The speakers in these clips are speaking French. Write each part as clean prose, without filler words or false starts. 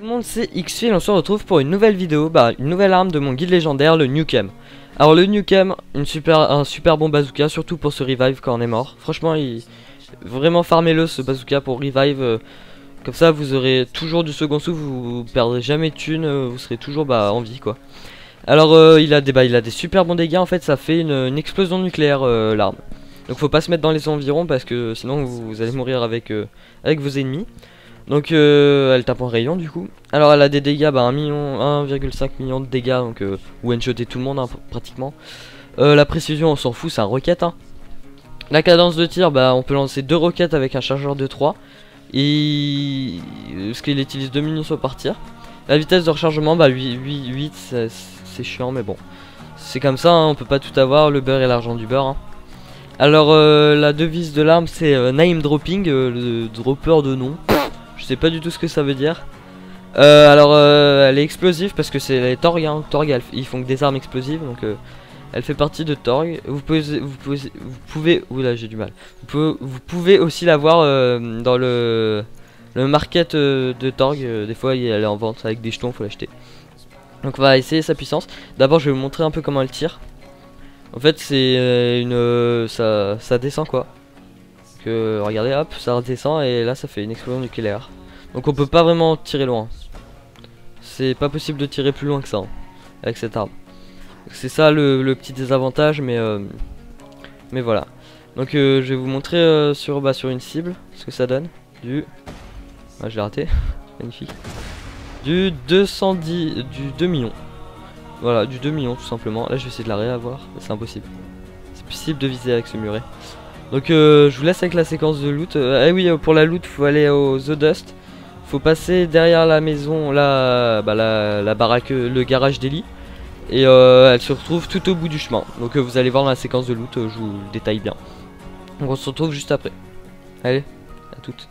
Tout le monde sait Xfil, on se retrouve pour une nouvelle vidéo, une nouvelle arme de mon guide légendaire, le Nukem. Alors le Nukem, un super bon bazooka, surtout pour se revive quand on est mort. Franchement, vraiment farmez-le ce bazooka pour revive, comme ça vous aurez toujours du second souffle, vous perdrez jamais de thunes, vous serez toujours en vie quoi. Alors il a des super bons dégâts, en fait ça fait une explosion nucléaire l'arme. Donc faut pas se mettre dans les environs parce que sinon vous allez mourir avec vos ennemis. Donc elle tape en rayon du coup. Alors elle a des dégâts, 1,5 million de dégâts, donc one-shotter tout le monde hein, pratiquement. La précision on s'en fout, c'est un roquette hein. La cadence de tir, on peut lancer 2 roquettes avec un chargeur de 3. Et parce qu'il utilise 2 munitions par tir. La vitesse de rechargement, 8 c'est chiant mais bon. C'est comme ça, hein, on peut pas tout avoir, le beurre et l'argent du beurre hein. Alors la devise de l'arme c'est name dropping, le dropper de nom. Je sais pas du tout ce que ça veut dire. Elle est explosive parce que c'est les Torg hein. Torg ils font que des armes explosives donc elle fait partie de Torg. Vous pouvez oula j'ai du mal. Vous pouvez aussi l'avoir dans le market de Torg. Des fois elle est en vente avec des jetons, faut l'acheter. Donc on va essayer sa puissance. D'abord je vais vous montrer un peu comment elle tire. En fait c'est ça descend quoi. Regardez hop ça redescend et là ça fait une explosion nucléaire. Donc on peut pas vraiment tirer loin. C'est pas possible de tirer plus loin que ça hein, avec cette arme. C'est ça le petit désavantage mais voilà. Donc je vais vous montrer sur une cible ce que ça donne. Ah je l'ai raté. Magnifique. Du 2 millions. Voilà du 2 millions tout simplement. Là je vais essayer de la réavoir. C'est impossible. C'est possible de viser avec ce muret. Donc je vous laisse avec la séquence de loot. Oui pour la loot faut aller au The Dust. Faut passer derrière la maison, la baraque, le garage d'Eli. Et elle se retrouve tout au bout du chemin. Donc vous allez voir dans la séquence de loot, je vous le détaille bien. Donc on se retrouve juste après. Allez, à toutes.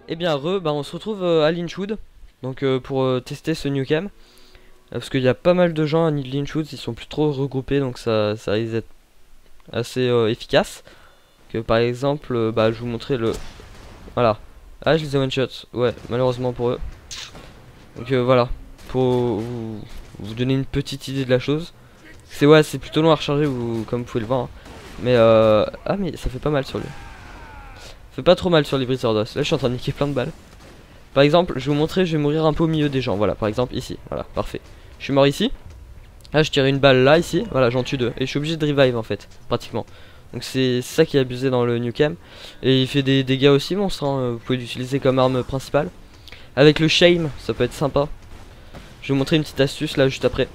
Et bien on se retrouve à Lynchwood. Donc pour tester ce Nukem. Parce qu'il y a pas mal de gens à Lynchwood, ils sont plus trop regroupés. Donc ça risque d'être assez efficace. Que par exemple, je vais vous montrer le... Voilà. Ah je les ai one shot. Ouais malheureusement pour eux. Donc voilà. Pour vous donner une petite idée de la chose. C'est plutôt long à recharger comme vous pouvez le voir hein. Mais mais ça fait pas mal sur lui. Fait pas trop mal sur les briseurs d'os. Là je suis en train de niquer plein de balles. Par exemple je vais vous montrer, je vais mourir un peu au milieu des gens. Voilà par exemple ici, voilà parfait. Je suis mort ici. Là je tirais une balle là ici, voilà j'en tue 2. Et je suis obligé de revive en fait, pratiquement. Donc c'est ça qui est abusé dans le Nukem. Et il fait des dégâts aussi monstres hein. Vous pouvez l'utiliser comme arme principale. Avec le shame ça peut être sympa. Je vais vous montrer une petite astuce là juste après.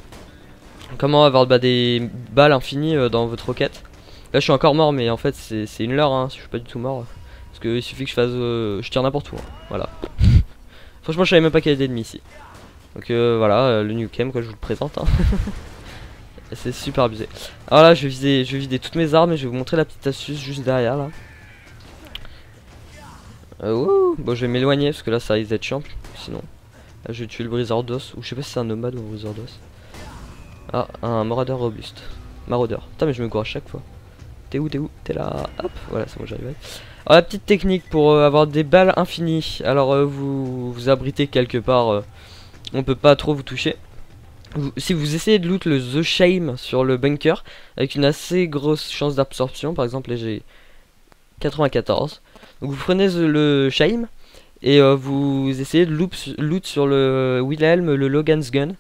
Comment avoir des balles infinies dans votre roquette. Là je suis encore mort, mais en fait c'est une leurre, hein, je suis pas du tout mort. Parce que il suffit que je fasse... je tire n'importe où, hein. Voilà. Franchement je savais même pas qu'il y avait d'ennemis ici. Donc voilà, le Nukem quoi, je vous le présente, hein. C'est super abusé. Alors là je vais vider toutes mes armes et je vais vous montrer la petite astuce juste derrière là. Bon je vais m'éloigner parce que là ça risque d'être chiant. Sinon là, je vais tuer le briseur d'os. Ou je sais pas si c'est un nomade ou un briseur d'os. Ah, un maraudeur robuste. Maraudeur. Putain mais je me cours à chaque fois. T'es où? T'es là. Hop, voilà c'est bon j'arrive. Alors la petite technique pour avoir des balles infinies. Alors vous vous abritez quelque part. On peut pas trop vous toucher. Si vous essayez de loot le The Shame sur le bunker avec une assez grosse chance d'absorption, par exemple là j'ai 94. Donc vous prenez le Shame et vous essayez de loot sur le Wilhelm, le Logan's Gun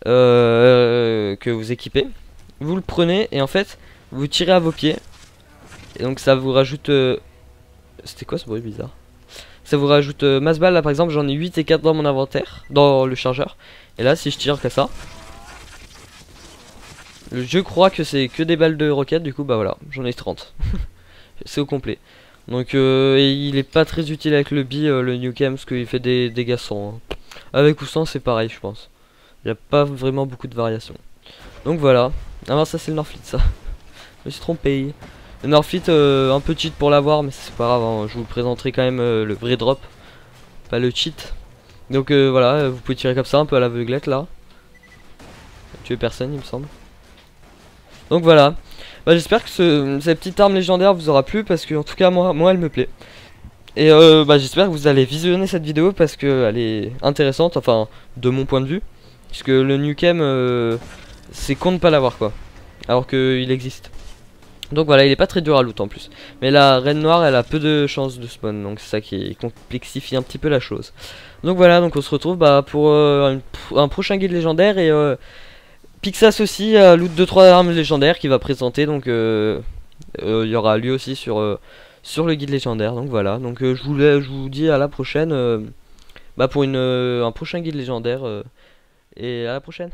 que vous équipez. Vous le prenez et en fait vous tirez à vos pieds. Et donc ça vous rajoute... C'était quoi ce bruit bizarre? Ça vous rajoute masse balle, là par exemple j'en ai 8 et 4 dans mon inventaire, dans le chargeur. Et là si je tire que ça, je crois que c'est que des balles de roquette, du coup bah voilà, j'en ai 30. C'est au complet. Donc et il est pas très utile avec le le Nukem, parce qu'il fait des dégâts sans, hein. Avec ou sans c'est pareil je pense. Il n'y a pas vraiment beaucoup de variations. Donc voilà. Ah non ça c'est le Norfleet ça. Je me suis trompé. Le Norfleet un peu cheat pour l'avoir, mais c'est pas grave, hein. Je vous présenterai quand même le vrai drop, pas le cheat. Donc voilà, vous pouvez tirer comme ça un peu à l'aveuglette là. Tuer personne il me semble. Donc voilà. Bah, j'espère que cette petite arme légendaire vous aura plu, parce que en tout cas moi elle me plaît. Et bah, j'espère que vous allez visionner cette vidéo parce qu'elle est intéressante, enfin de mon point de vue. Puisque le Nukem c'est con de pas l'avoir quoi. Alors qu'il existe. Donc voilà, il est pas très dur à loot en plus. Mais la reine noire elle a peu de chances de spawn, donc c'est ça qui complexifie un petit peu la chose. Donc voilà, donc on se retrouve bah, pour un prochain guide légendaire. Et Pixas aussi loot 2-3 armes légendaires qui va présenter. Donc il y aura lui aussi sur le guide légendaire. Donc voilà, donc je vous dis à la prochaine bah, pour un prochain guide légendaire. Et à la prochaine.